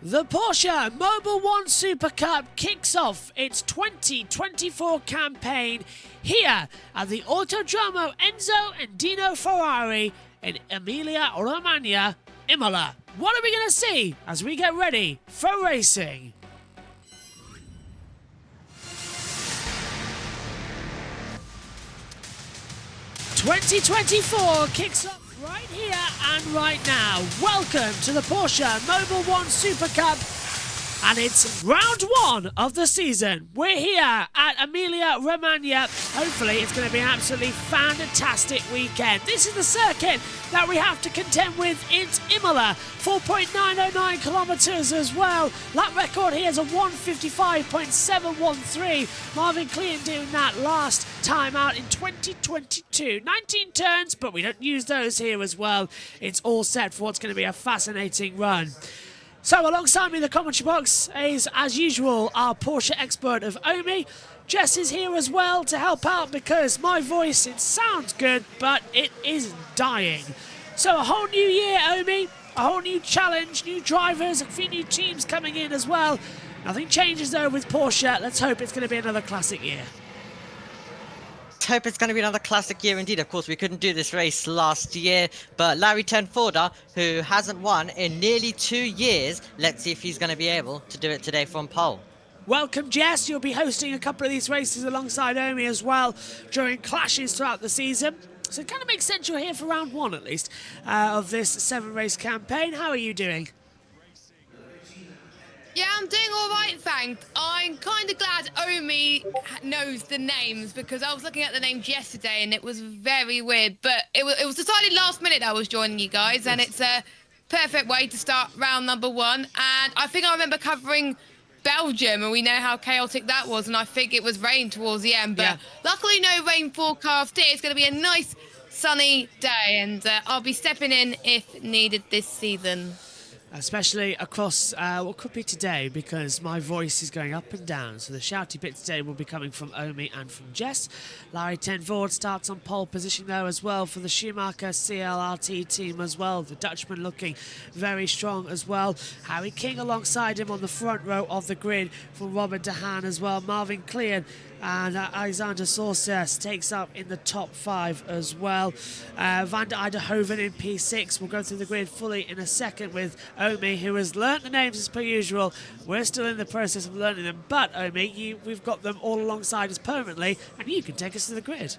The Porsche Mobil 1 Supercup kicks off its 2024 campaign here at the Autodromo Enzo and Dino Ferrari in Emilia-Romagna, Imola. What are we going to see as we get ready for racing? '24 kicks off right here and right now. Welcome to the Porsche Mobil 1 Supercup, and it's round one of the season. We're here at Emilia-Romagna. Hopefully it's going to be an absolutely fantastic weekend. This is the circuit that we have to contend with. It's Imola, 4.909 kilometres as well. Lap record here is a 155.713. Marvin Clean doing that last time out in 2022. 19 turns, but we don't use those here as well. It's all set for what's going to be a fascinating run. So alongside me in the commentary box is, as usual, our Porsche expert of Omi. Jess is here as well to help out because my voice, it sounds good, but it is dying. So a whole new year, Omi, a whole new challenge, new drivers, a few new teams coming in as well. Nothing changes though with Porsche. Let's hope it's going to be another classic year. Hope it's going to be another classic year indeed. Of course, we couldn't do this race last year, but Larry Tenforda, who hasn't won in nearly 2 years, let's see if he's going to be able to do it today from pole. Welcome, Jess. You'll be hosting a couple of these races alongside Omi as well during clashes throughout the season. So it kind of makes sense you're here for round one, at least, of this 7-race campaign. How are you doing? Yeah, I'm doing all right, thanks. I'm kind of glad Omi knows the names because I was looking at the names yesterday and it was very weird. But it was decided last minute I was joining you guys, and it's a perfect way to start round number one. And I think I remember covering Belgium, and we know how chaotic that was, and I think it was rain towards the end. But luckily no rain forecast here. It's going to be a nice sunny day, and I'll be stepping in if needed this season. Especially across what could be today, because my voice is going up and down. So the shouty bit today will be coming from Omi and from Jess. Larry Tenvoorde starts on pole position though as well for the Schumacher CLRT team as well. The Dutchman looking very strong as well. Harry King alongside him on the front row of the grid from Robert De Haan as well. Marvin Clean and Alexander Saucer takes up in the top 5 as well. Van der Eiderhoven in P6. We'll go through the grid fully in a second with Omi, who has learnt the names as per usual. We're still in the process of learning them, but Omi, we've got them all alongside us permanently, and you can take us to the grid.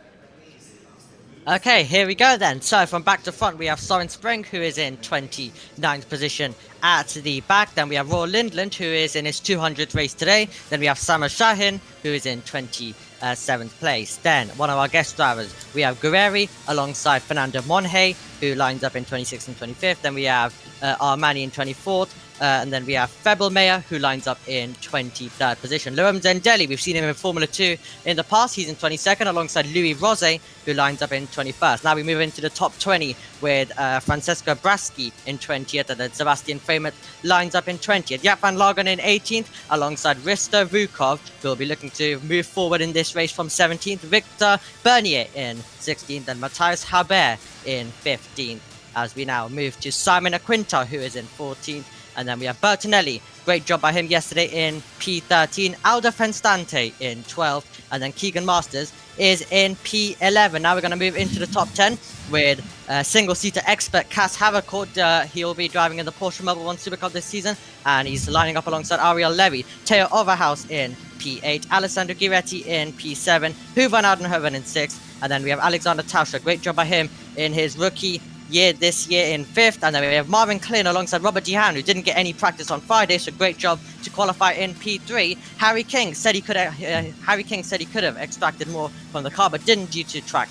Okay, here we go then. So from back to front, we have Soren Spring, who is in 29th position at the back. Then we have Roy Lindland, who is in his 200th race today. Then we have Samer Shahin, who is in 27th place. Then one of our guest drivers, we have Guerreri alongside Fernando Monge, who lines up in 26th and 25th. Then we have Armani in 24th. And then we have Febelmeyer, who lines up in 23rd position. Liam Zendelli, we've seen him in Formula 2 in the past. He's in 22nd alongside Louis Rosé, who lines up in 21st. Now we move into the top 20 with Francesco Braschi in 20th, and then Sebastian Fremet lines up in 20th. Jaap van Lagen in 18th alongside Risto Vukov, who will be looking to move forward in this race from 17th. Victor Bernier in 16th, and Matthias Haber in 15th. As we now move to Simon Aquinta, who is in 14th. And then we have Bertinelli. Great job by him yesterday in P13. Aldo Fenstante in 12th. And then Keegan Masters is in P11. Now we're going to move into the top 10 with single-seater expert Cas Havercourt. He will be driving in the Porsche Mobil 1 Supercup this season. And he's lining up alongside Ariel Levy. Theo Overhaus in P8. Alessandro Giretti in P7. Hugo van Oudenhoven in 6th. And then we have Alexander Tauscher. Great job by him in his rookie year this year in 5th. And then we have Marvin Clean alongside Robert De Haan, who didn't get any practice on Friday, so great job to qualify in P3. Harry King said he could have extracted more from the car, but didn't due to track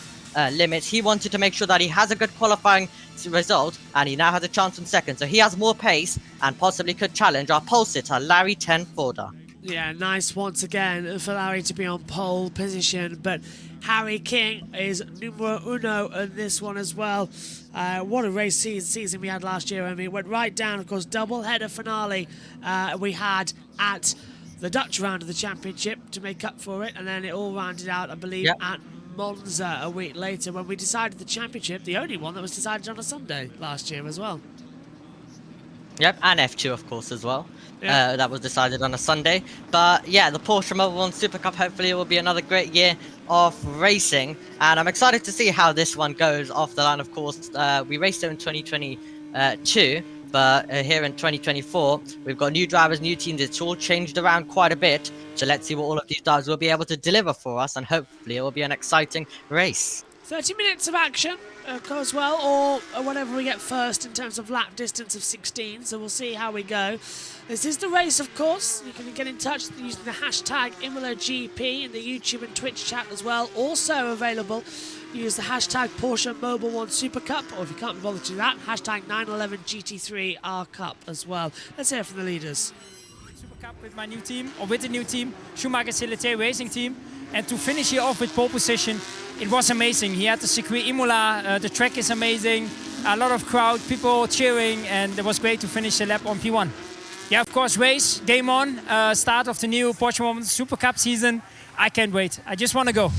limits. He wanted to make sure that he has a good qualifying result, and he now has a chance on second, so he has more pace and possibly could challenge our pole sitter Larry Tenforda. Yeah, nice once again for Larry to be on pole position, but Harry King is numero uno in this one as well. What a race season we had last year. I mean, it went right down, of course, double header finale we had at the Dutch round of the championship to make up for it, and then it all rounded out, I believe, at Monza a week later when we decided the championship, the only one that was decided on a Sunday last year as well. Yep, and F2 of course as well. That was decided on a Sunday. But yeah, the Porsche Mobil 1 Super Cup, hopefully it will be another great year of racing. And I'm excited to see how this one goes off the line, of course. We raced it in 2022, but here in 2024, we've got new drivers, new teams. It's all changed around quite a bit. So let's see what all of these drivers will be able to deliver for us. And hopefully it will be an exciting race. 30 minutes of action goes well, or whatever we get first in terms of lap distance of 16, so we'll see how we go. This is the race, of course. You can get in touch using the hashtag ImolaGP in the YouTube and Twitch chat as well. Also available, use the hashtag Porsche Mobil 1 Super Cup, or if you can't be bothered to do that, hashtag 911GT3 R Cup as well. Let's hear from the leaders. Super Cup with my new team, or with the new team, Schumacher Silete Racing Team. And to finish here off with pole position, it was amazing. He had the circuit Imola, the track is amazing, a lot of crowd, people cheering, and it was great to finish the lap on P1. Yeah, of course, race, game on, start of the new Porsche Mobil Super Cup season. I can't wait. I just want to go.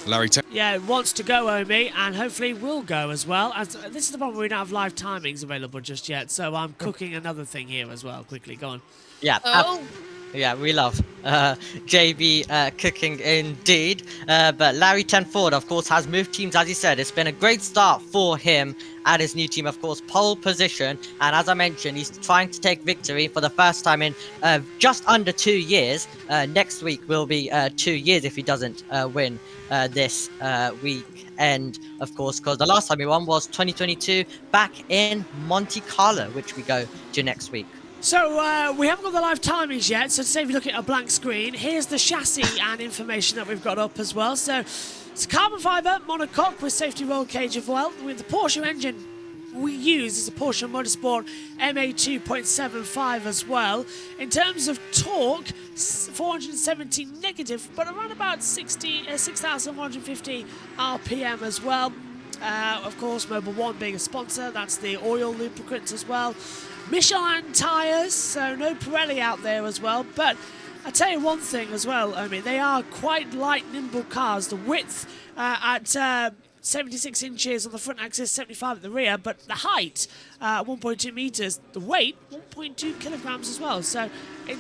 Larry. Yeah, wants to go, Omi, and hopefully will go as well. As this is the one where we don't have live timings available just yet, so I'm cooking another thing here as well. Quickly, go on. Yeah. Yeah, we love JB cooking indeed. But Larry 10 Ford, of course, has moved teams, as he said. It's been a great start for him at his new team, of course, pole position. And as I mentioned, he's trying to take victory for the first time in just under 2 years. Next week will be 2 years if he doesn't win this weekend, of course, because the last time he won was 2022 back in Monte Carlo, which we go to next week. So, we haven't got the live timings yet, so to say if you look at a blank screen, here's the chassis and information that we've got up as well. So, it's a carbon fibre monocoque with safety roll cage as well. With the Porsche engine we use is a Porsche Motorsport MA 2.75 as well. In terms of torque, 470 negative, but around about 6,150 RPM as well. Of course, Mobil 1 being a sponsor, that's the oil lubricants as well. Michelin tyres, so no Pirelli out there as well. But I tell you one thing as well, Omi, they are quite light, nimble cars. The width at 76 inches on the front axis, 75 at the rear, but the height, 1.2 meters, the weight, 1.2 kilograms as well. So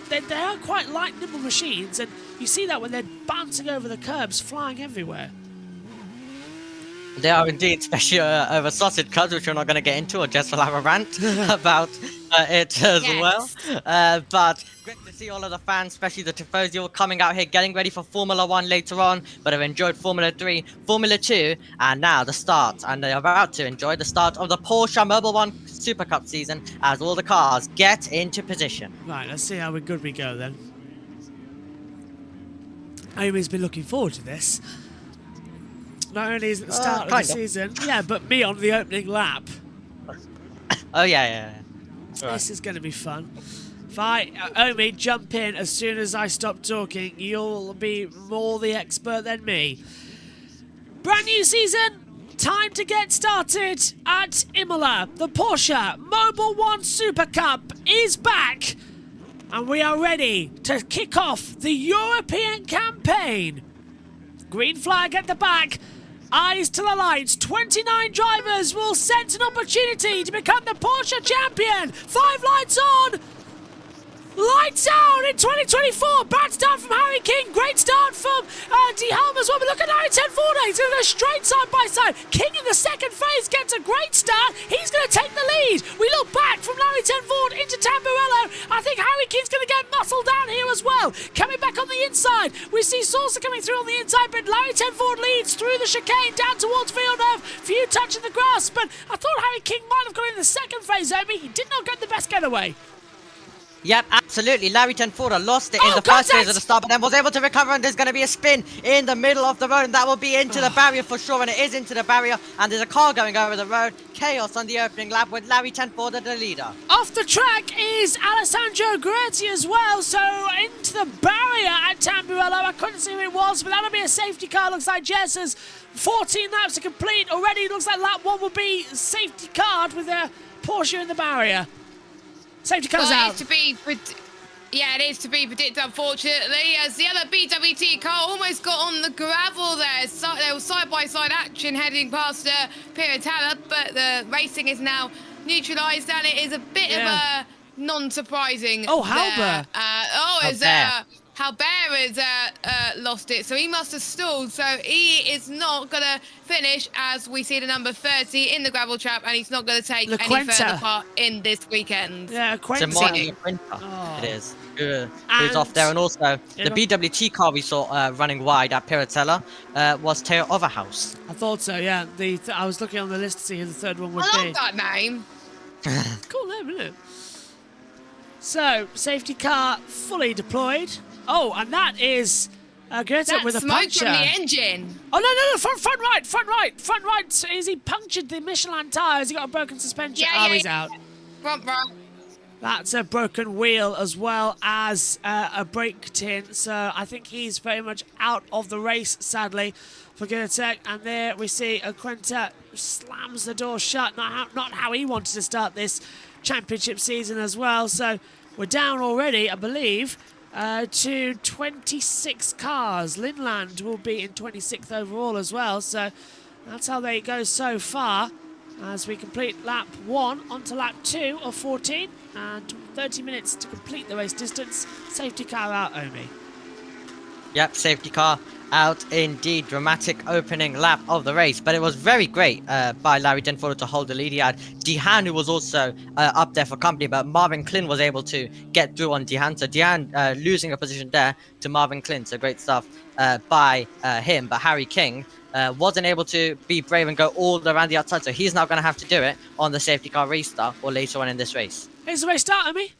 they are quite light, nimble machines, and you see that when they're bouncing over the curbs, flying everywhere. They are indeed, especially over sausage cuts, which we're not going to get into, or Jess will have a rant about it as well. But great to see all of the fans, especially the Tifosi, all coming out here, getting ready for Formula 1 later on, but have enjoyed Formula 3, Formula 2, and now the start. And they're about to enjoy the start of the Porsche Mobil 1 Super Cup season as all the cars get into position. Right, let's see how good we go then. Omi's been looking forward to this. Not only is it the start of the season, but me on the opening lap. Oh, yeah. Right. This is going to be fun. If Omi, jump in as soon as I stop talking. You'll be more the expert than me. Brand new season. Time to get started at Imola. The Porsche Mobil 1 Super Cup is back. And we are ready to kick off the European campaign. Green flag at the back. Eyes to the lights. 29 drivers will sense an opportunity to become the Porsche champion. 5 lights on. Lights out in 2024. Bad start from Harry King. Great start from De Helm as well. But look at Larry 10 Ford. He's going to go straight side by side. King in the second phase gets a great start. He's going to take the lead. We look back from Larry 10 Ford into Tamburello. I think Harry King's going to get muscle down here as well. Coming back on the inside. We see Saucer coming through on the inside, but Larry 10 Ford leads through the chicane down towards Villeneuve. Few touching the grass, but I thought Harry King might have got in the second phase, Omi. He did not get the best getaway. Yep, absolutely. Larry Tenfora lost it in Oh, the first phase contact! of the start, but then was able to recover, and there's going to be a spin in the middle of the road, and that will be into the barrier for sure, and it is into the barrier, and there's a car going over the road. Chaos on the opening lap with Larry Tenfora the leader. Off the track is Alessandro Gretti as well, so into the barrier at Tamburello. I couldn't see who it was, but that'll be a safety car. Looks like Jess has 14 laps to complete already. Looks like lap 1 will be safety card with a Porsche in the barrier. Safety car's out. It is to be predicted, unfortunately, as the other BWT car almost got on the gravel there. There was side-by-side action heading past Piratella, but the racing is now neutralised, and it is a bit of a non-surprising. Oh, Halber. Halber has lost it, so he must have stalled. So he is not going to finish, as we see the number 30 in the gravel trap, and he's not going to take any further part in this weekend. Yeah, It is. Who's off there, and also the BWT car we saw running wide at Piratella was Teo Overhouse. I thought so, yeah. I was looking on the list to see who the third one would I be. love that name. Cool name, isn't it? So, safety car fully deployed. Oh, and that is Greta with a smoke puncture. from the engine. Oh, no, front right. Is he punctured the Michelin tyre? Has he got a broken suspension? He's out. Front right. That's a broken wheel as well as a brake tin. So I think he's very much out of the race, sadly, for Gertek. And there we see Quenta slams the door shut. Not how he wanted to start this championship season as well. So we're down already, I believe, to 26 cars. Linland will be in 26th overall as well. So that's how they go so far. As we complete lap 1 onto lap 2 of 14, and 30 minutes to complete the race distance. Safety car out, Omi. Yep, safety car out indeed. Dramatic opening lap of the race, but it was very great by Larry Tenfora to hold the lead. He had Dehan, who was also up there for company, but Marvin Klin was able to get through on Dehan. So Dehan losing a position there to Marvin Klin. So great stuff by him, but Harry King wasn't able to be brave and go all around the outside, so he's now going to have to do it on the safety car restart or later on in this race. Here's the race start, Omi.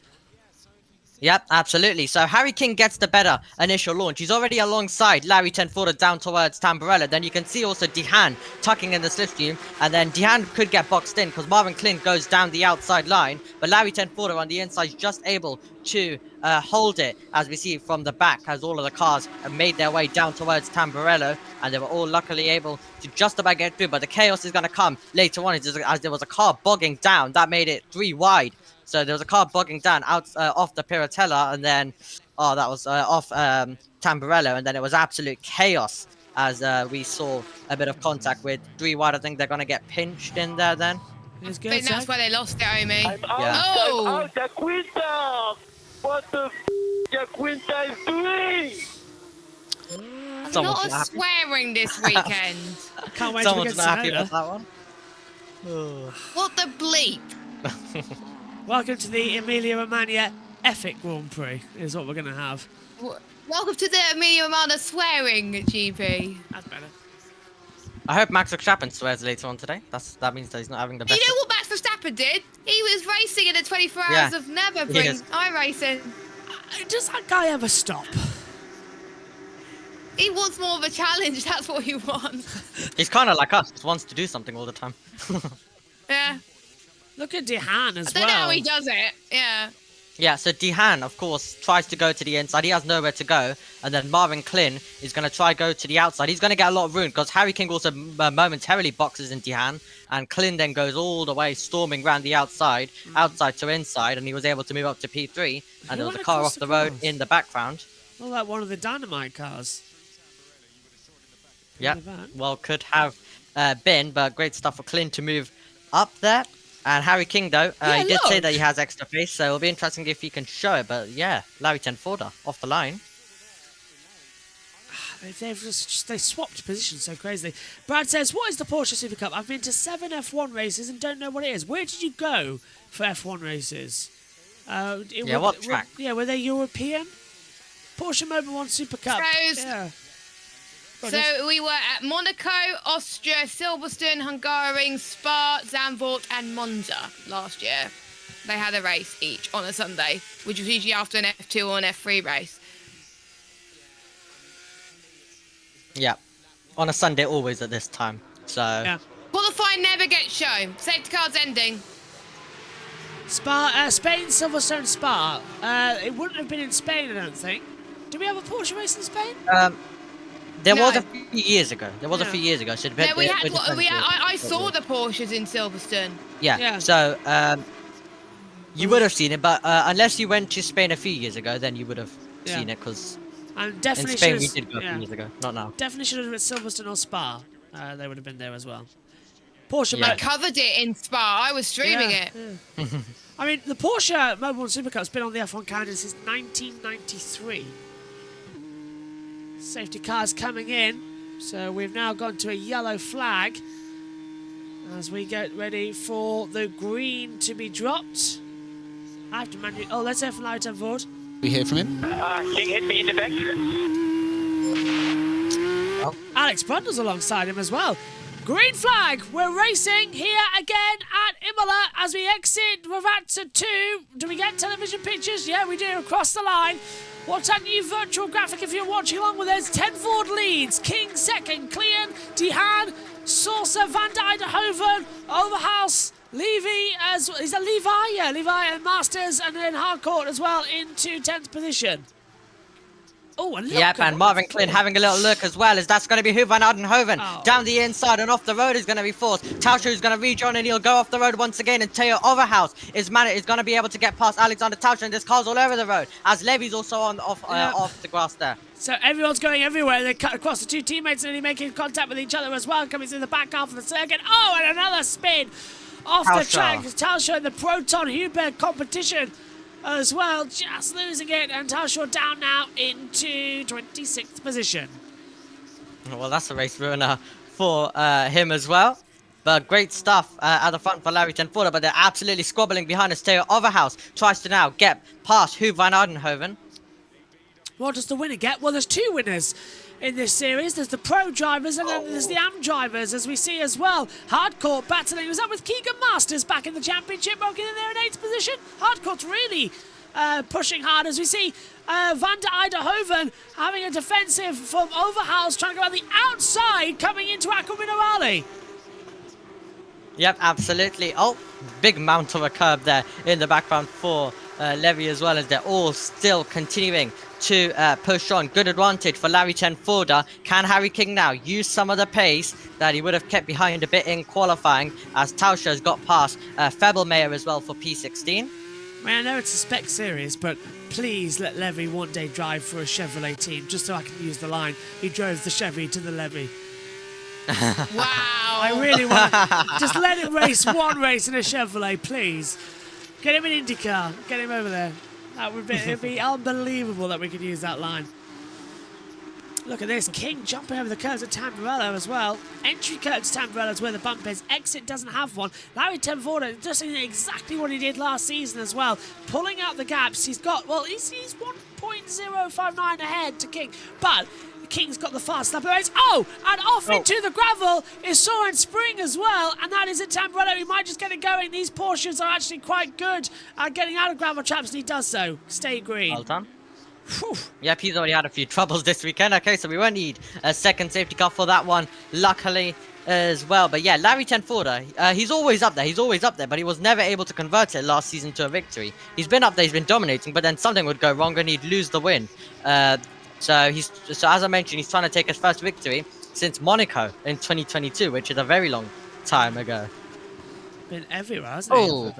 Yep, absolutely. So Harry King gets the better initial launch. He's already alongside Larry Tenfora down towards Tamburello. Then you can see also Dehan tucking in the slipstream. And then Dehan could get boxed in because Marvin Klin goes down the outside line. But Larry Tenfora on the inside is just able to hold it, as we see from the back, as all of the cars have made their way down towards Tamburello. And they were all luckily able to just about get through. But the chaos is going to come later on, as there was a car bogging down. That made it 3 wide. So there was a car bogging down off the Piratella, and then, that was off Tamburello, and then it was absolute chaos as we saw a bit of contact with 3 wide. I think they're going to get pinched in there then. I think that's why they lost it, Omi. Yeah. Oh! Jaquinta! What the Jaquinta is doing? A lot of swearing this weekend. Can't wait Someone's to not happy get with that one. What the bleep? Welcome to the Emilia-Romagna Epic Grand Prix, is what we're going to have. Welcome to the Emilia-Romagna swearing GP. That's better. I hope Max Verstappen swears later on today. That means that he's not having the best. You know what Max Verstappen did? He was racing in the 24 hours of Nürburgring. Yes. iRacing. Does that guy ever stop? He wants more of a challenge. That's what he wants. He's kind of like us. Just wants to do something all the time. Yeah. Look at Dehan as I don't know how he does it. Yeah. Yeah, so Dehan, of course, tries to go to the inside. He has nowhere to go. And then Marvin Klin is going to try go to the outside. He's going to get a lot of room because Harry King also momentarily boxes in Dehan. And Klin then goes all the way storming around the outside to inside. And he was able to move up to P3. And there was a car off the road in the background. Well, like one of the Dynamite cars. Yeah, well, could have been. But great stuff for Klin to move up there. And Harry King, though, he did say that he has extra pace, so it'll be interesting if he can show it. But yeah, Larry Tenfora off the line. They swapped positions so crazily. Brad says, what is the Porsche Supercup? I've been to 7 F1 races and don't know what it is. Where did you go for F1 races? What track? Were they European? Porsche Mobil 1 Supercup. So we were at Monaco, Austria, Silverstone, Hungaroring, Spa, Zandvoort and Monza last year. they had a race each on a Sunday, which was usually after an F2 or an F3 race. Yeah, on a Sunday always at this time. So Yeah. Qualifying never gets shown. Safety car's ending. Spa, Spain, Silverstone, Spa. It wouldn't have been in Spain, I don't think. Do we have a Porsche race in Spain? there No. was a few years ago. There was a Yeah. few years ago. So No, I saw the Porsches in Silverstone. Yeah. Yeah. So you would have seen it, but unless you went to Spain a few years ago, then you would have Yeah. seen it because And in definitely Spain we should did go a few years ago, not now. definitely should have been at Silverstone or Spa. They would have been there as well. Porsche. Yeah. I covered it in Spa. I was streaming it. Yeah. I mean, the Porsche Mobil Supercup's been on the F1 calendar since 1993. Safety cars coming in, so we've now gone to a yellow flag as we get ready for the green to be dropped. I have to manually. Oh, let's hear from Larry Tenford. We hear from him. King hit me in the back. Alex Brundle's alongside him as well. Green flag, we're racing here again at Imola as we exit Ravazza 2. Do we get television pictures? Yeah, we do, across the line. What's that new virtual graphic if you're watching along with us? Tenford leads, King second, Clean, Dehaan, Saucer, Van der Eindhoven, Overhouse, Levy, is that Levi? Yeah, Levi and Masters, and then Harcourt as well into 10th position. Oh, and look Yep, at and Marvin Klin having a little look as well, as that's going to be Van Oudenhoven. Oh. Down the inside and off the road is going to be forced. Tauscher is going to rejoin and he'll go off the road once again, and Teo Overhouse is going to be able to get past Alexander Tauscher, and there's cars all over the road, as Levy's also off the grass there. So everyone's going everywhere. They cut across the two teammates and nearly making contact with each other as well, coming through the back half of the circuit. Oh, and another spin off the Tauscher. track. Tauscher in the Proton Huber competition as well, just losing it, and Tauscher down now into 26th position. Well, that's a race ruiner for him as well. But great stuff at the front for Larry Tenford, but they're absolutely squabbling behind us. Teo Overhouse tries to now get past Van Oudenhoven. What does the winner get? Well, there's two winners in this series. There's the pro drivers and then there's the AM drivers, as we see as well. Hardcourt battling. Was that with Keegan Masters back in the championship, rocking in there in 8th position? Hardcourt's really pushing hard, as we see Van der Eindhoven having a defensive from Overhouse, trying to go on the outside, coming into Aqua Minerale. Yep, absolutely. Oh, big mount of a curb there in the background for Levy as well, as they're all still continuing to push on. Good advantage for Larry Tenford. Can Harry King now use some of the pace that he would have kept behind a bit in qualifying, as Tauscher has got past Febelmeyer as well for P16? I mean, I know it's a spec series, but please let Levy one day drive for a Chevrolet team, just so I can use the line, he drove the Chevy to the Levy. Wow. I really want just let him race one race in a Chevrolet, please. Get him an IndyCar. Get him over there. That would be, it'd be unbelievable that we could use that line. Look at this. King jumping over the curves at Tamburello as well. Entry curve to Tamburello is where the bump is. Exit doesn't have one. Larry Tenford just doing exactly what he did last season as well. Pulling out the gaps. He's got, well, he's 1.059 ahead to King. But King's got the fast lap of race. Oh, and off into the gravel is Soren Spring as well, and that is at Tamburello. He might just get it going. These Porsches are actually quite good at getting out of gravel traps, and he does so. Stay green. Well done. Whew. Yep, he's already had a few troubles this weekend. Okay, so we won't need a second safety car for that one, luckily as well. But yeah, Larry Tenford, he's always up there. He's always up there, but he was never able to convert it last season to a victory. He's been up there, he's been dominating, but then something would go wrong and he'd lose the win. So as I mentioned, he's trying to take his first victory since Monaco in 2022, which is a very long time ago. Been everywhere, hasn't he? Oh.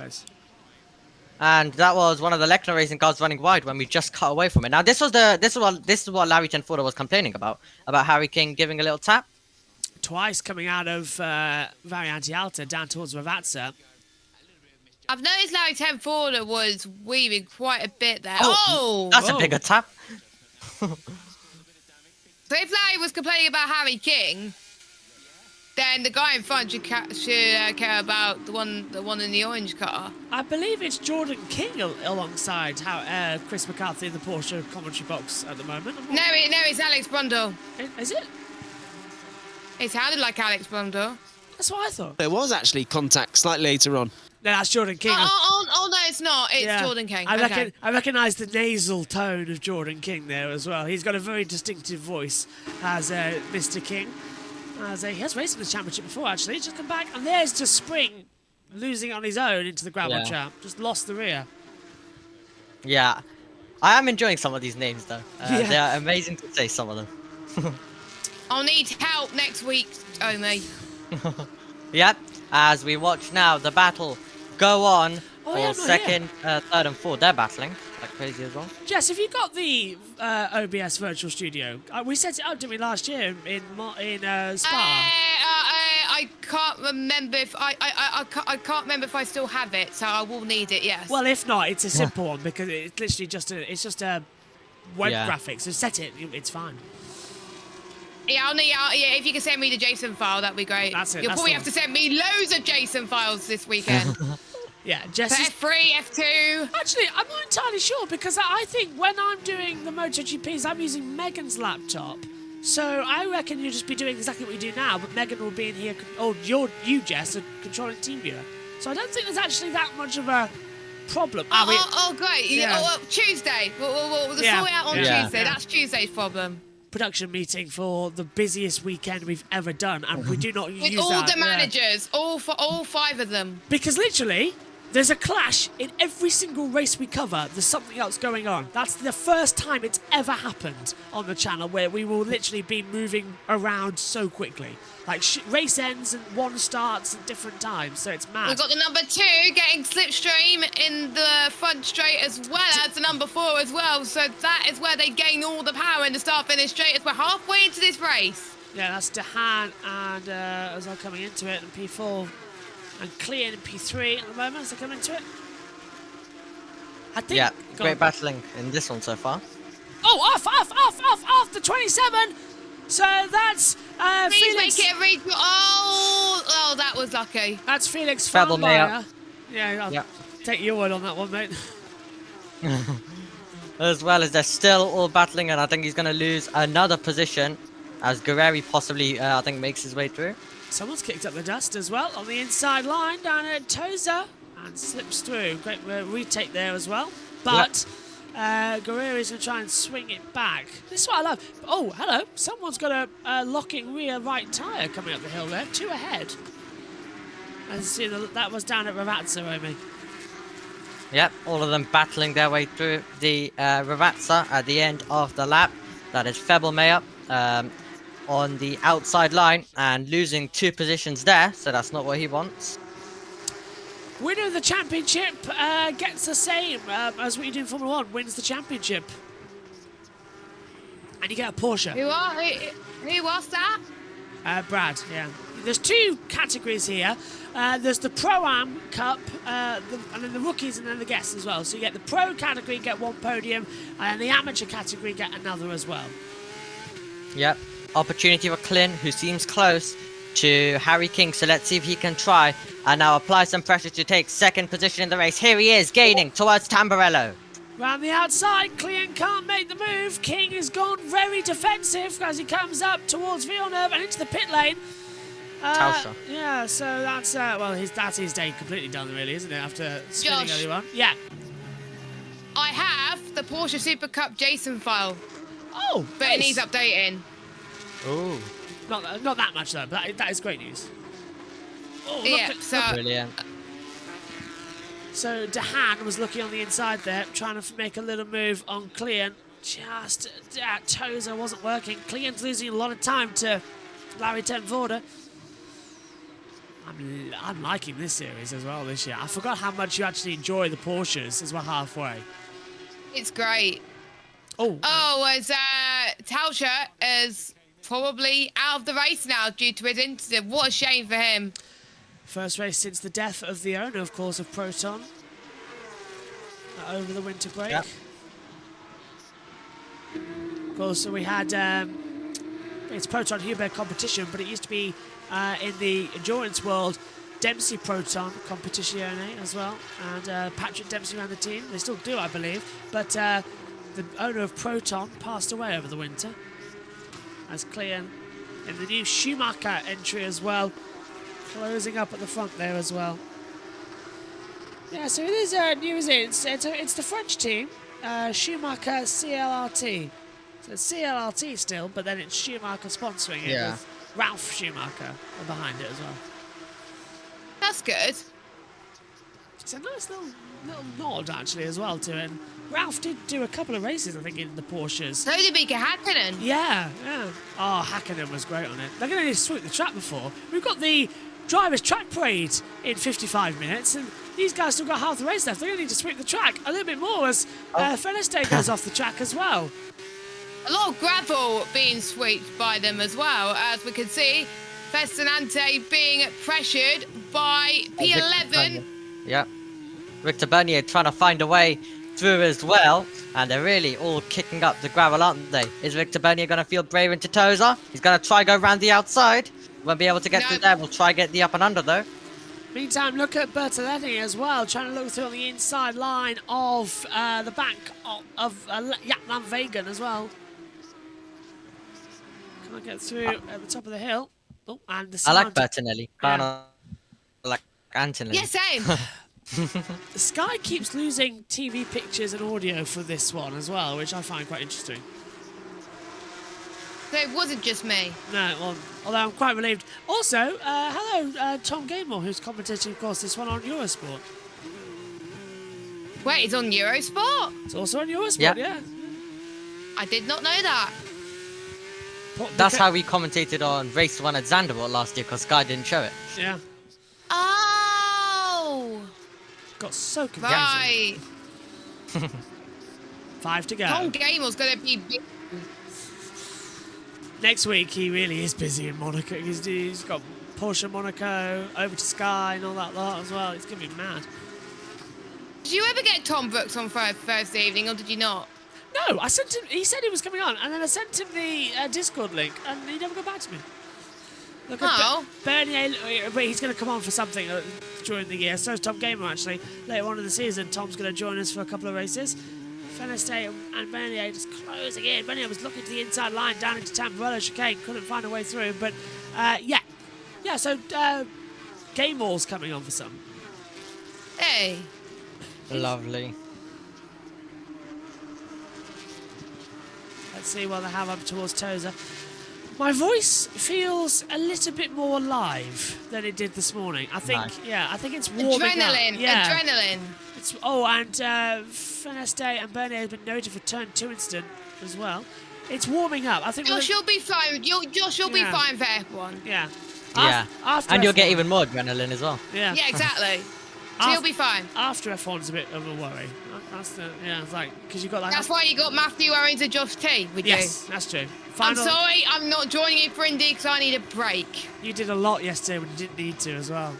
And that was one of the Lechner racing cars running wide when we just cut away from it. Now this is what Larry Tenford was complaining about Harry King giving a little tap. Twice coming out of Variante Alta down towards Ravazza. I've noticed Larry Tenford was weaving quite a bit there. That's a bigger tap. So if Larry was complaining about Harry King, then the guy in front should care about the one in the orange car. I believe it's Jordan King alongside Chris McCarthy in the Porsche commentary box at the moment. No, it's Alex Brundle. Is it? It sounded like Alex Brundle. That's what I thought. There was actually contact slightly later on. No, that's Jordan King. Oh, no, it's not. It's Jordan King. I recognise the nasal tone of Jordan King there as well. He's got a very distinctive voice as Mr. King. He has raced in the championship before, actually. He's just come back, and there's just Spring losing on his own into the gravel trap. Just lost the rear. Yeah. I am enjoying some of these names, though. They are amazing to say, some of them. I'll need help next week, Omi. Yep. As we watch now the battle go on for second, third, and fourth. They're battling like crazy as well. Jess, have you got the OBS Virtual Studio? We set it up, didn't we, last year in Spa? I can't remember if I can't remember if I still have it, so I will need it. Yes. Well, if not, it's a simple one because it's literally just a web graphic. So set it, it's fine. Yeah, if you can send me the JSON file, that'd be great. That's it. You'll probably have to send me loads of JSON files this weekend. Yeah, Jess. F3, F2. Actually, I'm not entirely sure because I think when I'm doing the MotoGPs, I'm using Megan's laptop. So I reckon you'll just be doing exactly what you do now, but Megan will be in here, or you, Jess, are controlling TeamViewer. So I don't think there's actually that much of a problem. Great. Yeah. Tuesday. We'll sort it out on Tuesday. That's Tuesday's problem. Production meeting for the busiest weekend we've ever done, and we do not use that. With all the managers, all 5 of them. Because literally, there's a clash in every single race we cover. There's something else going on. That's the first time it's ever happened on the channel where we will literally be moving around so quickly. Like race ends and one starts at different times, so it's mad. We've got the number 2 getting slipstream in the front straight as well as the number 4 as well. So that is where they gain all the power in the start-finish straight as we're halfway into this race. Yeah, that's Dehan and as I'm coming into it, and P4 and Clean in P3 at the moment as they come into it. I think. Yeah, great battling in this one so far. Oh, off the 27. So that's Please Felix. make it a regional. Oh, that was lucky. That's Felix Fable Farnmeyer. Yeah, I'll take your word on that one, mate. As well as they're still all battling, and I think he's going to lose another position as Guerreri possibly, I think, makes his way through. Someone's kicked up the dust as well on the inside line down at Toza and slips through. Great retake there as well. But Guerreri's going to try and swing it back. This is what I love. Oh, hello. Someone's got a locking rear right tyre coming up the hill there. 2 ahead. And see, that was down at Ravazza, Omi. Yep, all of them battling their way through the Ravazza at the end of the lap. That is Febelmeyer on the outside line and losing 2 positions there, so that's not what he wants. Winner of the championship gets the same as what you do in Formula 1, wins the championship. And you get a Porsche. Who was that? Brad, yeah. There's 2 categories here. There's the Pro-Am Cup, and then the rookies and then the guests as well. So you get the Pro category, get 1 podium, and the Amateur category, get another as well. Yep, opportunity for Clint, who seems close to Harry King, so let's see if he can try and now apply some pressure to take 2nd position in the race. Here he is, gaining towards Tamburello. Round the outside, Clean can't make the move. King has gone very defensive as he comes up towards Villeneuve and into the pit lane. Tauscher. Yeah, so that's that's his day completely done, really, isn't it? After spinning Josh. everyone. Yeah. I have the Porsche Supercup JSON file, Oh, but it needs updating. Ooh, not that much though, but that is great news. Oh, brilliant. So Dehan was looking on the inside there, trying to make a little move on Clean. Just Tozer wasn't working. Clean's losing a lot of time to Larry Tenvorder. I'm liking this series as well this year. I forgot how much you actually enjoy the Porsches as we're halfway. It's great. Oh, as Tauscher is probably out of the race now due to his incident. What a shame for him. first race since the death of the owner, of course, of Proton over the winter break. Yep. Of course, so we had it's Proton Hubert competition, but it used to be in the endurance world Dempsey Proton Competizione as well, and Patrick Dempsey ran the team. They still do, I believe, but the owner of Proton passed away over the winter. As Clean in the new Schumacher entry as well, closing up at the front there as well. Yeah, so it is New Zealand. It's the French team, Schumacher CLRT. So it's CLRT still, but then it's Schumacher sponsoring it with Ralph Schumacher behind it as well. That's good. It's a nice little nod actually as well to him. Ralph did do a couple of races, I think, in the Porsches. So did Mika Hakkinen. Yeah. Oh, Hakkinen was great on it. They're going to need to sweep the track before. We've got the drivers' track parade in 55 minutes, and these guys still got half the race left. They're going to need to sweep the track a little bit more as Fenestay goes off the track as well. A lot of gravel being swept by them as well, as we can see. Festanante being pressured by P11. Yeah. Victor Bernier trying to find a way through as well, and they're really all kicking up the gravel, aren't they? Is Victor Bernier going to feel brave into Toza? He's going to try go around the outside. Won't be able to get through there. We'll try get the up and under though. Meantime, look at Bertoletti as well, trying to look through on the inside line of the back of Japland Vegan as well. Can't get through at the top of the hill. Oh, and the I like Bertinelli. Yeah. I like Antonelli. Yeah, same. The Sky keeps losing TV pictures and audio for this one as well, which I find quite interesting. So it wasn't just me. No, well, although I'm quite relieved. Also, hello, Tom Gaymore, who's commentating, of course, this one on Eurosport. Wait, it's on Eurosport? It's also on Eurosport, yeah. I did not know that. That's how we commentated on Race 1 at Zandvoort last year, because Sky didn't show it. Yeah. Oh! Got so confusing. Right. 5 to go. Tom Gamel's going to be big. Next week, he really is busy in Monaco. He's got Porsche Monaco, over to Sky and all that lot as well. It's going to be mad. Did you ever get Tom Brooks on Thursday evening, or did you not? No, I sent him. He said he was coming on, and then I sent him the Discord link, and he never got back to me. Look at Bernier, but he's going to come on for something during the year. So is Tom Gamer, actually. Later on in the season, Tom's going to join us for a couple of races. Fenestay and Bernier just closing in. Bernier was looking to the inside line down into Tamburello chicane, couldn't find a way through, but yeah. So Gamer's coming on for some. Hey. Lovely. Let's see what they have up towards Toza. My voice feels a little bit more alive than it did this morning. I think, I think it's warming Adrenaline. up. Yeah. Adrenaline. It's and Fenestay and Bernier has been noted for turn 2 incident as well. It's warming up. I think Josh will be fine. Josh will be fine for F1. Yeah. Yeah. After and you'll get F1. even more adrenaline as well. Yeah. Yeah, exactly. So you'll be fine. After F1's a bit of a worry. That's it's like because you got like. That's why you got Matthew Owens and Josh T with you. Yes, that's true. I'm sorry, I'm not joining you for Indy because I need a break. You did a lot yesterday when you didn't need to as well.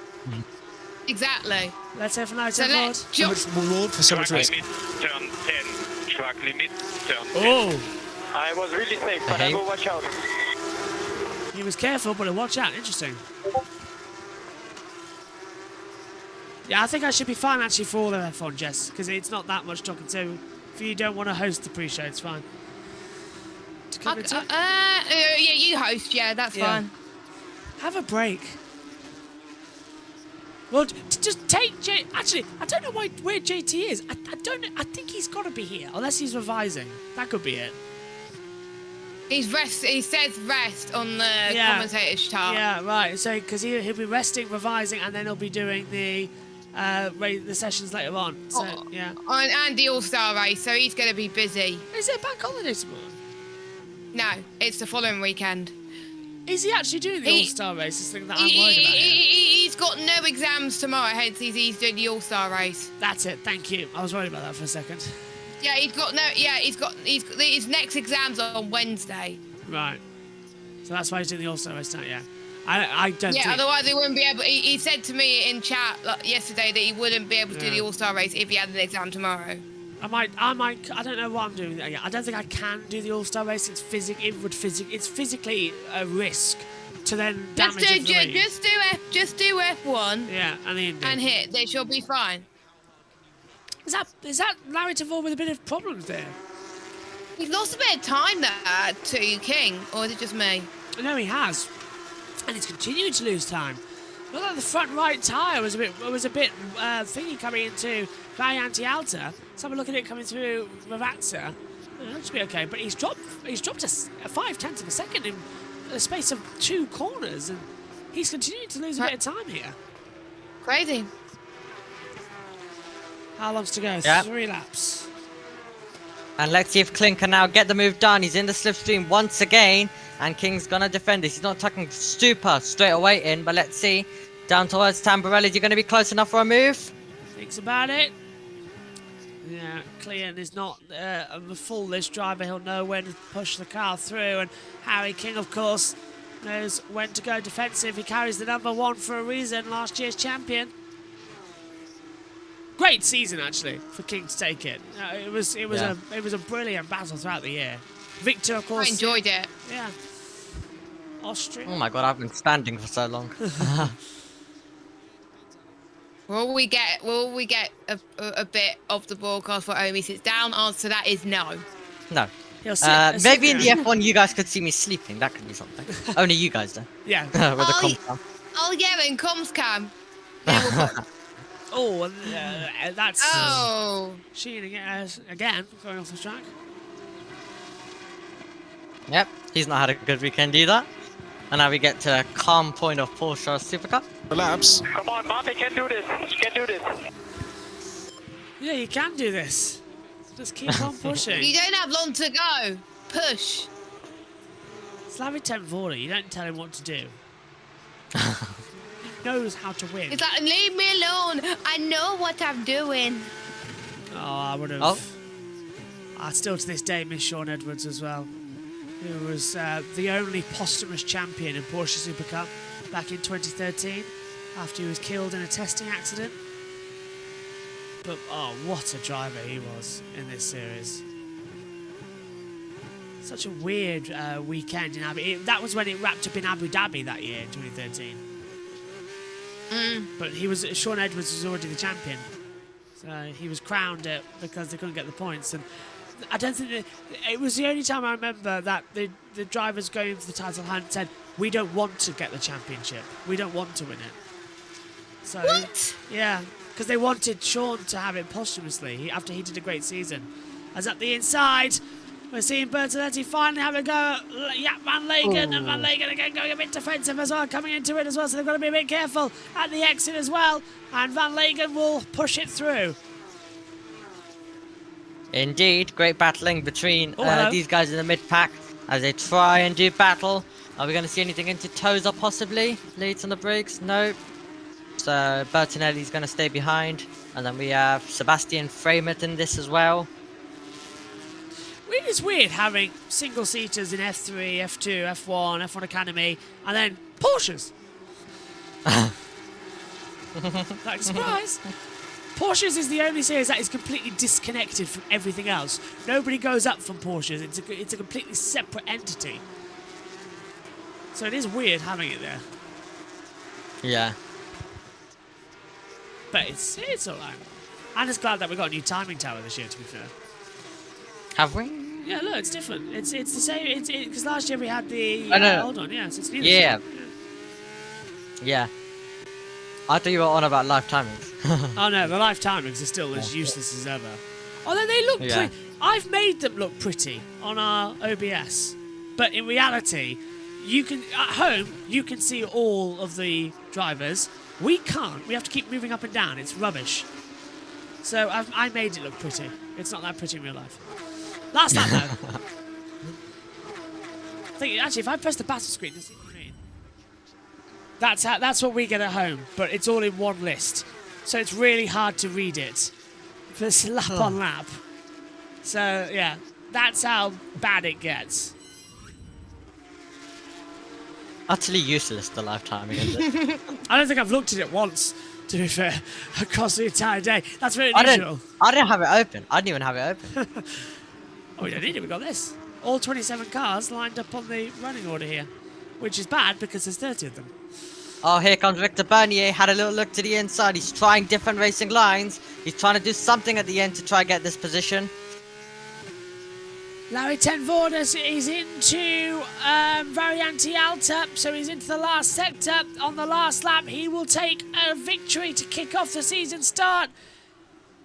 Exactly. Let's hear from Larry So let's Josh. Reward for so much risk. Limit, turn 10. Track limit, turn 10. Oh, I was really safe, but I go watch out. he was careful, but watch out. Interesting. Yeah, I think I should be fine actually for all the F1, Jess, because it's not that much talking to. If you don't want to host the pre-show, it's fine. Yeah, you host. Yeah, that's fine. Have a break. Well, just take J. Actually, I don't know where JT is. I don't know. I think he's got to be here, unless he's revising. That could be it. He's rest. He says rest on the commentator's chart. Yeah, right. So because he'll be resting, revising, and then he'll be doing the sessions later on. So yeah. And the All-Star race, so he's going to be busy. Is it a bank holiday tomorrow? No, it's the following weekend. Is he actually doing the All-Star race? This thing that I'm worried about. He's got no exams tomorrow, hence he's doing the All-Star race. That's it. Thank you. I was worried about that for a second. Yeah, he's got his next exams on Wednesday. Right. So that's why he's doing the All-Star race tonight. Yeah. I don't. Yeah. think... Otherwise, he wouldn't be able. He said to me in chat yesterday that he wouldn't be able to do the All-Star race if he had an exam tomorrow. I might. I don't know what I'm doing. I don't think I can do the All-Star race. It's physically a risk to then damage the league. Just do F1. Yeah, and the Indy. And hit. They should be fine. Is that Larry Tavor with a bit of problems there? He's lost a bit of time there to King, or is it just me? No, he has, and he's continuing to lose time. Looked like the front right tyre was a bit thingy coming into Variante Alta. Let's have a look at it coming through Ravazza. It looks to be okay, but he's dropped a 0.5 of a second in the space of 2 corners, and he's continuing to lose a bit of time here. Crazy. How long's to go? Yep. 3 laps. And let's see if Kling can now get the move done. He's in the slipstream once again, and King's gonna defend this. He's not tucking super straight away in, but let's see. Down towards Tamborelli, is he gonna be close enough for a move? Thinks about it. Yeah, Clean is not a full list driver. He'll know when to push the car through, and Harry King, of course, knows when to go defensive. He carries the number 1 for a reason, last year's champion. Great season, actually, for King to take it. It was a brilliant battle throughout the year. Victor, of course. I enjoyed it. Yeah. Austria. Oh my god, I've been standing for so long. Will we get a bit of the broadcast for Omi sits down? Answer to that is no. No. He'll sit Maybe in the there. F1 you guys could see me sleeping. That could be something. Only you guys though. Yeah. With the Oh, comp. Oh yeah, in comms cam. Yeah, we'll put- Oh, and that's Oh. Sheen again going off the track. Yep, he's not had a good weekend either. And now we get to a calm point of Porsche Supercup. Laps. Come on, Marty can do this. You can do this. Yeah, you can do this. Just keep on pushing. You don't have long to go. Push. Slavi Tenvora, you don't tell him what to do. He knows how to win. It's like, leave me alone. I know what I'm doing. Oh, I would have. Oh. I still to this day miss Sean Edwards as well, who was the only posthumous champion in Porsche Supercup back in 2013 after he was killed in a testing accident. But oh, what a driver he was in this series. Such a weird weekend in Abu Dhabi. That was when it wrapped up in Abu Dhabi that year in 2013. But Sean Edwards was already the champion. So he was crowned it because they couldn't get the points. And I don't think it was the only time I remember that the drivers going for the title had said, we don't want to get the championship. We don't want to win it. So, What? yeah, because they wanted Sean to have it posthumously after he did a great season. As at the inside, we're seeing Bertoletti finally have a go at Van Legen, and Van Legen again going a bit defensive as well, coming into it as well, so they've got to be a bit careful at the exit as well, and Van Legen will push it through. Indeed, great battling between hello. these guys in the mid-pack as they try and do battle. Are we going to see anything into Tozer possibly? Leads on the brakes? No. So Bertinelli's going to stay behind. And then we have Sebastian Framert in this as well. It's weird having single-seaters in F3, F2, F1, F1 Academy, and then Porsches. Like, surprise! Porsches is the only series that is completely disconnected from everything else. Nobody goes up from Porsches. It's a completely separate entity. So it is weird having it there. Yeah. But it's alright. I'm just glad that we got a new timing tower this year, to be fair. Have we? Yeah, look, it's different. It's the same. Because last year we had the. I know. Hold on, yeah, so it's new. Yeah. This year. Yeah. I thought you were on about live timings. Oh no, the live timings are still as useless as ever. Although they look Yeah. pretty. I've made them look pretty on our OBS, but in reality, you can at home you can see all of the drivers. We can't. We have to keep moving up and down. It's rubbish. So I made it look pretty. It's not that pretty in real life. Last lap though. I think actually, if I press the battle screen, this is what I mean. That's what we get at home, but it's all in one list. So it's really hard to read it. It's lap on lap. So, yeah, that's how bad it gets. Utterly useless, the live timing, isn't it? I don't think I've looked at it once, to be fair, across the entire day. That's very unusual. I didn't have it open. I didn't even have it open. Oh, we don't need it. We got this. All 27 cars lined up on the running order here, which is bad because there's 30 of them. Oh, here comes Victor Bernier. Had a little look to the inside. He's trying different racing lines. He's trying to do something at the end to try and get this position. Larry Tenvordas is into Variante Alta, so he's into the last sector. On the last lap, he will take a victory to kick off the season start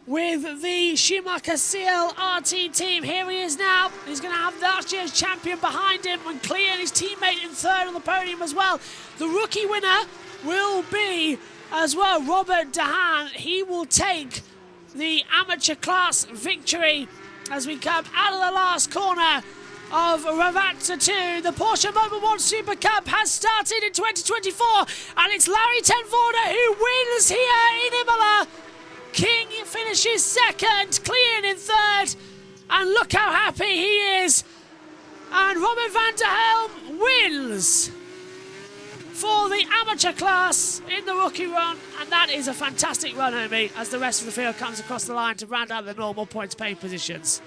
with the Schumacher CLRT team. Here he is now. He's going to have last year's champion behind him and Clea and his teammate in third on the podium as well. The rookie winner will be as well Robert Dehaan. He will take the amateur class victory as we come out of the last corner of Ravazza 2. The Porsche Mobil 1 Supercup has started in 2024, and it's Larry Tenvorda who wins here in Imola. King finishes second, Clean in third, and look how happy he is. And Robin van der Helm wins for the amateur class in the rookie run, and that is a fantastic run, Omi, as the rest of the field comes across the line to round out the normal points paying positions.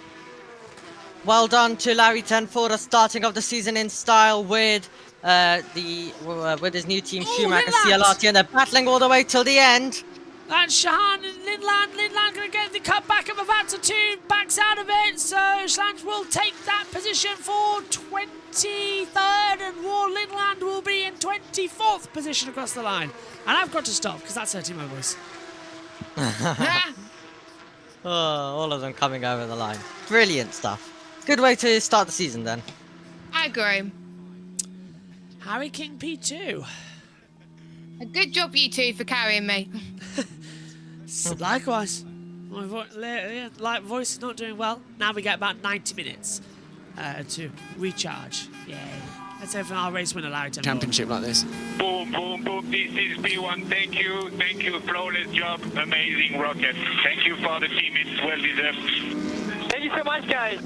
Well done to Larry Tenvorda, starting off the season in style with with his new team Schumacher CLRT, and they're battling all the way till the end. And Shahan and Lindland going to get the cut back of Avanza 2, backs out of it, so Schlange will take that position for 23rd, and War Lindland will be in 24th position across the line. And I've got to stop, because that's hurting my voice. Oh, all of them coming over the line. Brilliant stuff. Good way to start the season then. I agree. Harry King P2. A good job, you two, for carrying me. Likewise. My voice is not doing well. Now we get about 90 minutes to recharge. Yay. Let's have our race winner, Larry Tenvorda. Championship like this. Boom, boom, boom. This is P1. Thank you. Thank you. Flawless job. Amazing rocket. Thank you for the team. It's well deserved. Thank you so much, guys.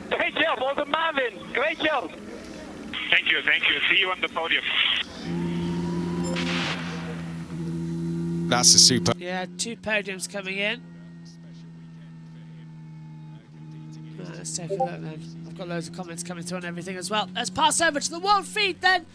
Great job. Also, Marvin. Great job. Thank you. Thank you. See you on the podium. That's a super. Yeah, 2 podiums coming in. Right, let's take a look then. I've got loads of comments coming through on everything as well. Let's pass over to the world feed then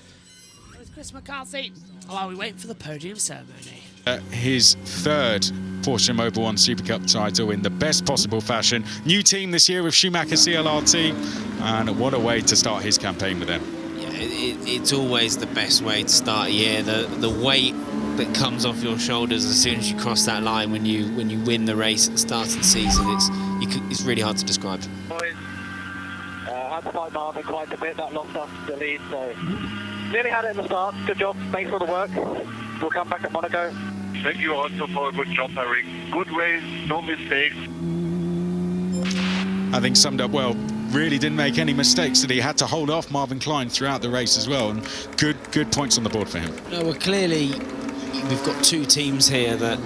with Chris McCarthy while we wait for the podium ceremony. His third Porsche Mobil 1 Supercup title in the best possible fashion. New team this year with Schumacher CLRT, and what a way to start his campaign with them. Yeah, it's always the best way to start a year. The weight that comes off your shoulders as soon as you cross that line when you win the race at the start of the season, it's really hard to describe. Boys, had to fight Marvin quite a bit. That lost us the lead, so nearly had it in the start. Good job. Thanks for the work. We'll come back at Monaco. Thank you also for a good job, Eric. Good race, no mistakes. I think summed up well. Really didn't make any mistakes, that he had to hold off Marvin Klein throughout the race as well, and good points on the board for him. No, well, clearly we've got 2 teams here that.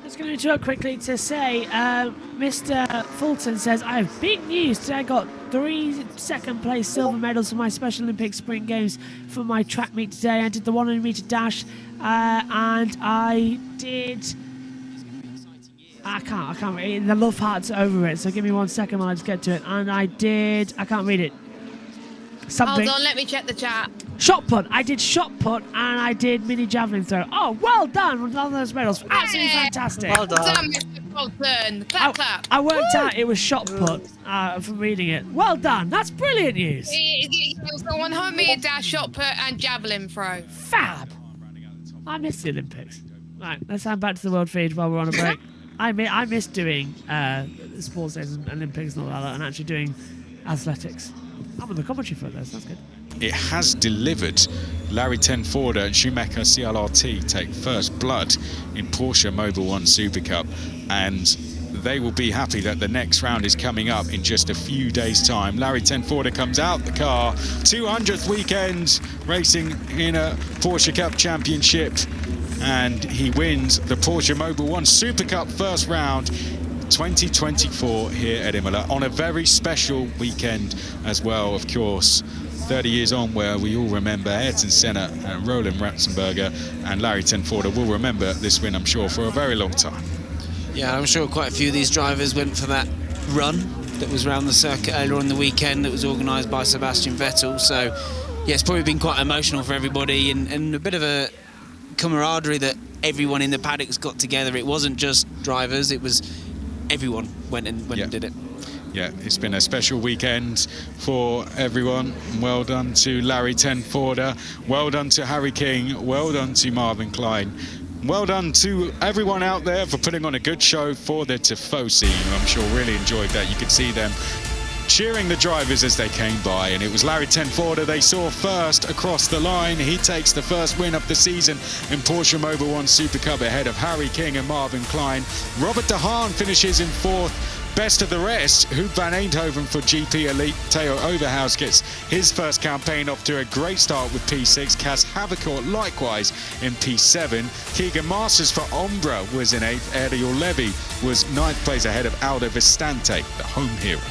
Just going to interrupt quickly to say, Mr. Fulton says, I have big news. Today I got 3 second place silver medals for my Special Olympics Spring Games for my track meet today. I did the 100 metre dash, and I did. I can't read it. The love heart's over it, so give me 1 second while I just get to it. And I can't read it. Something. Hold on, let me check the chat. Shot put. I did shot put, and I did mini javelin throw. Oh, well done with all those medals. Absolutely fantastic. Well done. Mr. Fulton. Clap, clap. I worked out it was shot put from reading it. Well done. That's brilliant news. It was the 100 metre dash, shot put, and javelin throw. Fab. I missed the Olympics. Right, let's hand back to the world feed while we're on a break. I miss doing sports days and Olympics and all that, and actually doing athletics. I'm on the commentary for those. That's good. It has delivered. Larry Tenvorda and Schumacher CLRT take first blood in Porsche Mobil 1 Supercup, and they will be happy that the next round is coming up in just a few days' time. Larry Tenvorda comes out the car, 200th weekend racing in a Porsche Cup Championship, and he wins the Porsche Mobil 1 Supercup first round 2024 here at Imola on a very special weekend as well, of course. 30 years on, where we all remember Ayrton Senna and Roland Ratzenberger, and Larry Tenvorda will remember this win, I'm sure, for a very long time. Yeah, I'm sure quite a few of these drivers went for that run that was around the circuit earlier on the weekend that was organised by Sebastian Vettel. So, yeah, it's probably been quite emotional for everybody, and a bit of a camaraderie that everyone in the paddocks got together. It wasn't just drivers, it was everyone went and did it. Yeah, it's been a special weekend for everyone. Well done to Larry Tenforder. Well done to Harry King. Well done to Marvin Klein. Well done to everyone out there for putting on a good show for the Tifosi. I'm sure really enjoyed that. You could see them cheering the drivers as they came by, and it was Larry Tenforder they saw first across the line. He takes the first win of the season in Porsche Mobil 1 Super Cup ahead of Harry King and Marvin Klein. Robert de Haan finishes in 4th. Best of the rest, Hoop van Eindhoven for GP Elite. Theo Overhaus gets his first campaign off to a great start with P6. Kaz Havercourt likewise in P7. Keegan Masters for Ombra was in 8th. Ariel Levy was 9th place ahead of Aldo Vistante, the home hero.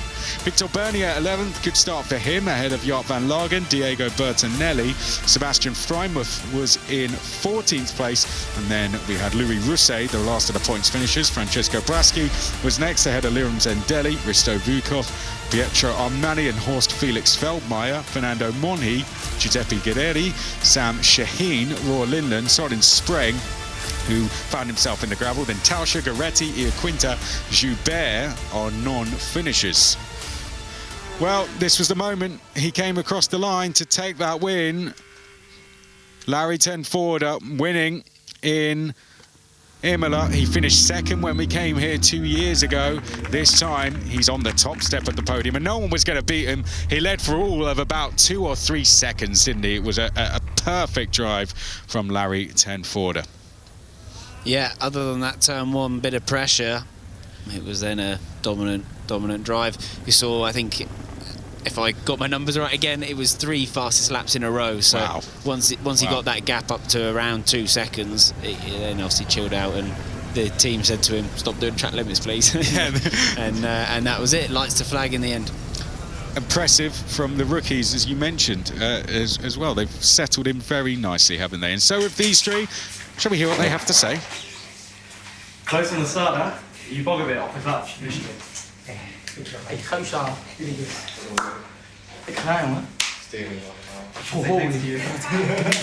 Victor Bernier 11th, good start for him ahead of Jart van Lagen, Diego Bertinelli. Sebastian Freimuth was in 14th place, and then we had Louis Rousset, the last of the points finishers. Francesco Braschi was next ahead of Liram Zendelli, Risto Vukov, Pietro Armani and Horst Felix Feldmeier, Fernando Monhi, Giuseppe Guerreri, Sam Shaheen, Roar Lindland, Sorin Spreng, who found himself in the gravel. Then Tauscher, Goretti, Iaquinta, Joubert are non-finishers. Well, this was the moment he came across the line to take that win. Larry Tenforder winning in Imola. He finished 2nd when we came here 2 years ago. This time he's on the top step of the podium and no one was going to beat him. He led for all of about 2 or 3 seconds, didn't he? It was a perfect drive from Larry Tenforder. Yeah, other than that turn 1 bit of pressure, it was then a dominant drive. You saw, I think, if I got my numbers right again, it was 3 fastest laps in a row. So wow. once he got that gap up to around 2 seconds, it then obviously chilled out, and the team said to him, "Stop doing track limits, please." and that was it. Lights to flag in the end. Impressive from the rookies, as you mentioned, as well. They've settled in very nicely, haven't they? And so with these 3, shall we hear what they have to say? Close on the start, huh? You bog a bit off the clutch initially. Ik ga u staan. Ik ga jongen. Stering.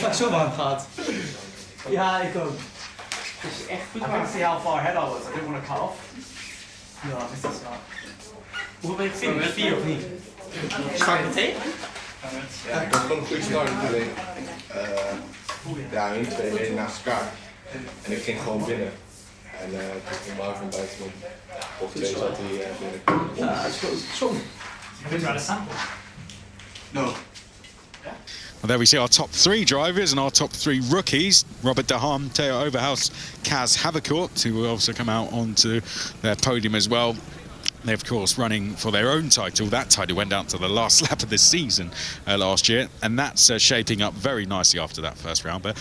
Het zo warm gaat. Ja, ik ook. Het is echt goed. I can see how far ahead I was. I didn't want to cut off. Ja, dat is het zo. Hoe ben je finish? 4 of niet? Start meteen? Ja, ik had gewoon een goede start natuurlijk. Ja, hun 2 reden naast elkaar. En ik ging gewoon binnen. En toen ging Marvin buiten om. Of 2 zat hij binnen. Ja, dat is goed. Zo. Have you tried a sample? No. Well, there we see our top 3 drivers and our top 3 rookies. Robert de Haan, Theo Overhaus, Kaz Havercourt, who will also come out onto their podium as well. They're, of course, running for their own title. That title went down to the last lap of the season last year, and that's shaping up very nicely after that first round. But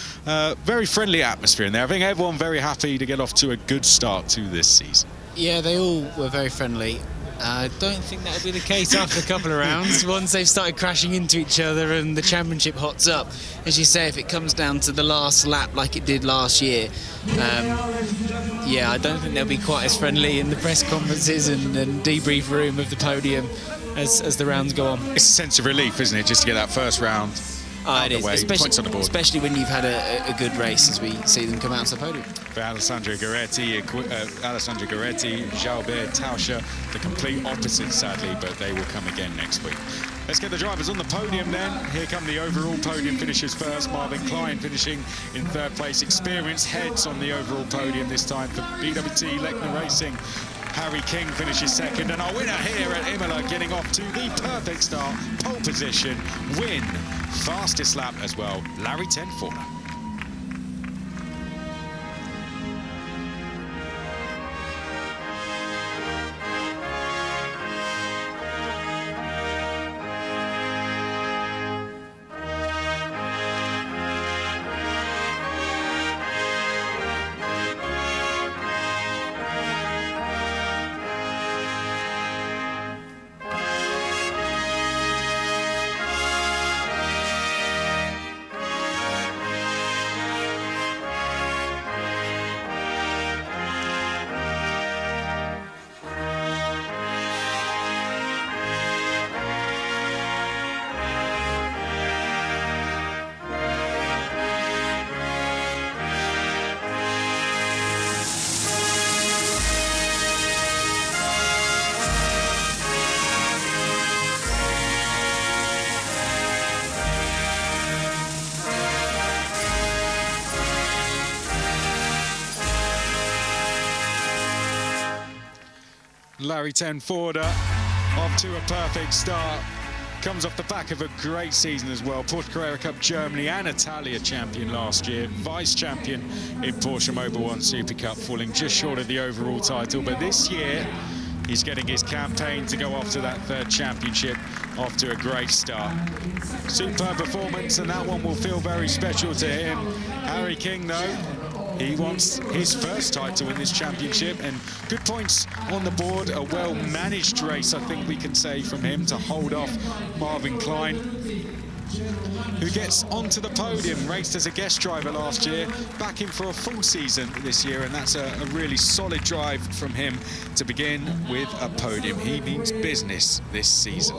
very friendly atmosphere in there. I think everyone very happy to get off to a good start to this season. Yeah, they all were very friendly. I don't think that'll be the case after a couple of rounds. Once they've started crashing into each other and the championship hots up, as you say, if it comes down to the last lap like it did last year, yeah, I don't think they'll be quite as friendly in the press conferences and debrief room of the podium as the rounds go on. It's a sense of relief, isn't it, just to get that first round out of the way, points on the board. Especially when you've had a good race, as we see them come out to the podium. For Alessandro Guerretti, Jalbert, Tauscher, the complete opposite, sadly, but they will come again next week. Let's get the drivers on the podium then. Here come the overall podium finishers first. Marvin Klein finishing in 3rd place. Experience heads on the overall podium this time for BWT Lechner Racing. Harry King finishes 2nd, and our winner here at Imola getting off to the perfect start, pole position, win, fastest lap as well, Larry Tenforder. Larry Tenforder off to a perfect start. Comes off the back of a great season as well. Porsche Carrera Cup Germany and Italia champion last year. Vice champion in Porsche Mobil 1 Super Cup, falling just short of the overall title. But this year, he's getting his campaign to go off to that third championship, off to a great start. Superb performance, and that one will feel very special to him. Harry King, though, he wants his first title in this championship, and good points on the board. A well-managed race, I think we can say, from him to hold off Marvin Klein, who gets onto the podium. Raced as a guest driver last year, back in for a full season this year, and that's a really solid drive from him to begin with a podium. He means business this season.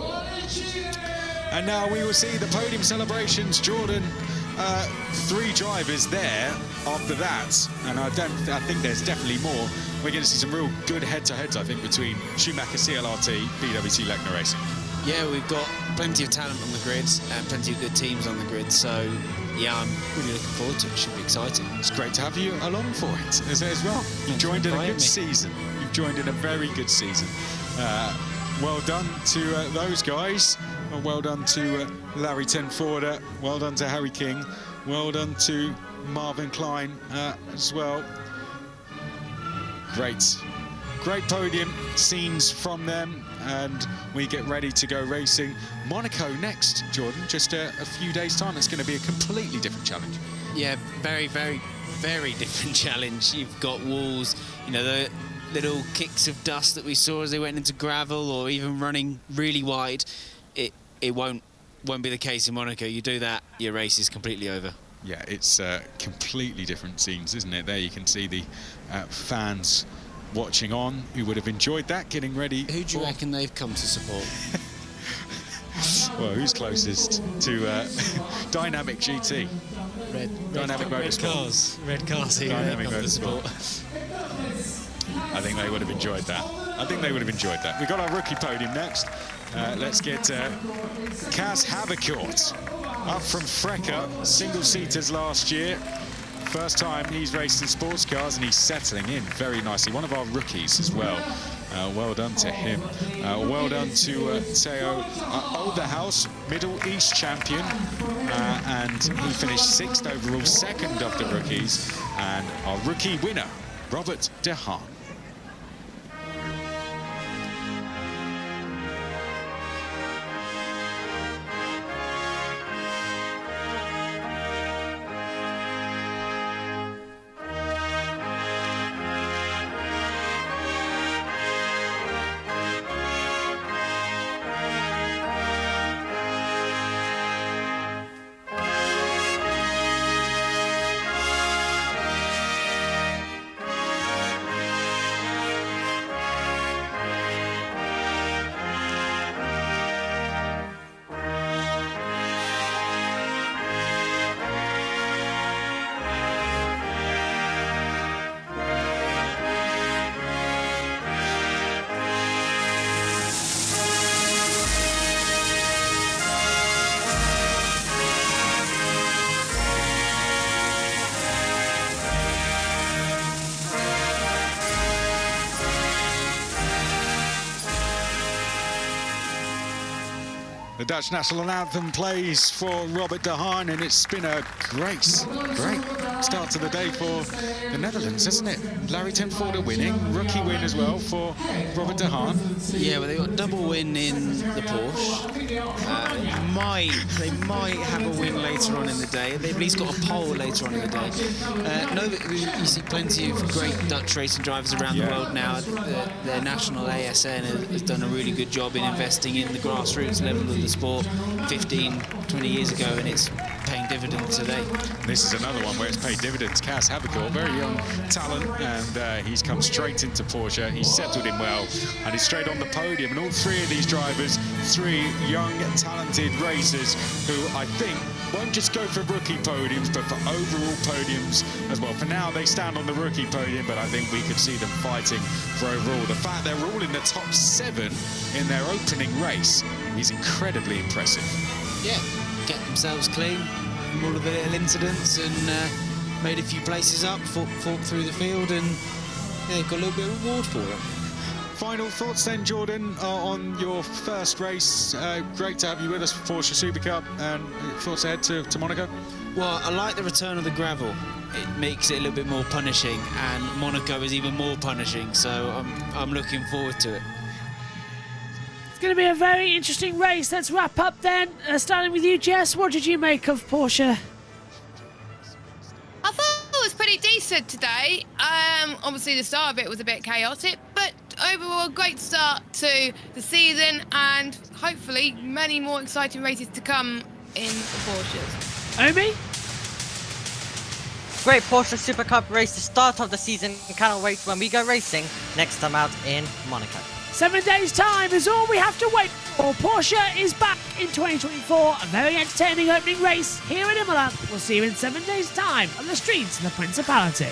And now we will see the podium celebrations. Jordan, 3 drivers there after that, and I think there's definitely more. We're going to see some real good head-to-heads, I think, between Schumacher CLRT, BWT Lechner Racing. Yeah, we've got plenty of talent on the grid and plenty of good teams on the grid, so yeah, I'm really looking forward to it. Should be exciting. It's great to have you along for it as well. You've joined in a good season. You've joined in a very good season. Well done to those guys. Well done to Larry Tenforder. Well done to Harry King. Well done to Marvin Klein as well. Great podium scenes from them, and we get ready to go racing. Monaco next, Jordan, just a few days' time. It's going to be a completely different challenge. Yeah, very, very, very different challenge. You've got walls, you know, the little kicks of dust that we saw as they went into gravel or even running really wide. It won't be the case in Monaco. You do that, your race is completely over. Yeah, it's completely different scenes, isn't it? There you can see the fans watching on who would have enjoyed that, getting ready. Who do you reckon they've come to support? Well, who's closest to Dynamic GT? Dynamic Motorsports. Red cars here. Dynamic Motorsports. I think they would have enjoyed that. We've got our rookie podium next. Let's get Kaz Havercourt up from Frecker, single-seaters last year. First time he's raced in sports cars, and he's settling in very nicely. One of our rookies as well. Well done to him. Well done to Theo Olderhouse, Middle East champion, and he finished 6th overall, 2nd of the rookies. And our rookie winner, Robert De Haan. The Dutch national anthem plays for Robert De Haan, and it's been a great start to the day for the Netherlands, hasn't it? Larry Tenforder winning, rookie win as well for Robert De Haan. Yeah, well, they got double win in the Porsche. They might have a win later on in the day. They've at least got a pole later on in the day. You see plenty of great Dutch racing drivers around the world now. Their national ASN has done a really good job in investing in the grassroots level of the sport 15, 20 years ago, and it's paying dividends today. This is another one where it's paid dividends. Kaz Havercourt, very young talent, and he's come straight into Porsche. He's settled in well, and he's straight on the podium. And all 3 of these drivers, 3 young, talented racers who I think won't just go for rookie podiums, but for overall podiums as well. For now, they stand on the rookie podium, but I think we could see them fighting for overall. The fact they're all in the top 7 in their opening race is incredibly impressive. Yeah, kept themselves clean from all of the little incidents, and made a few places up, fought through the field, and yeah, got a little bit of reward for it. final thoughts then, Jordan, on your first race. Great to have you with us for Porsche Supercup, and thoughts ahead to Monaco. Well, I like the return of the gravel. It makes it a little bit more punishing, and Monaco is even more punishing, so I'm looking forward to it. It's going to be a very interesting race. Let's wrap up then. Starting with you, Jess. What did you make of Porsche? I thought it was pretty decent today. Obviously, the start of it was a bit chaotic, but overall, a great start to the season, and hopefully many more exciting races to come in the Porsches. Omi? Great Porsche Super Cup race to start of the season. Cannot wait when we go racing next time out in Monaco. 7 days' time is all we have to wait for. Porsche is back in 2024. A very entertaining opening race here in Imola. We'll see you in 7 days' time on the streets of the Principality.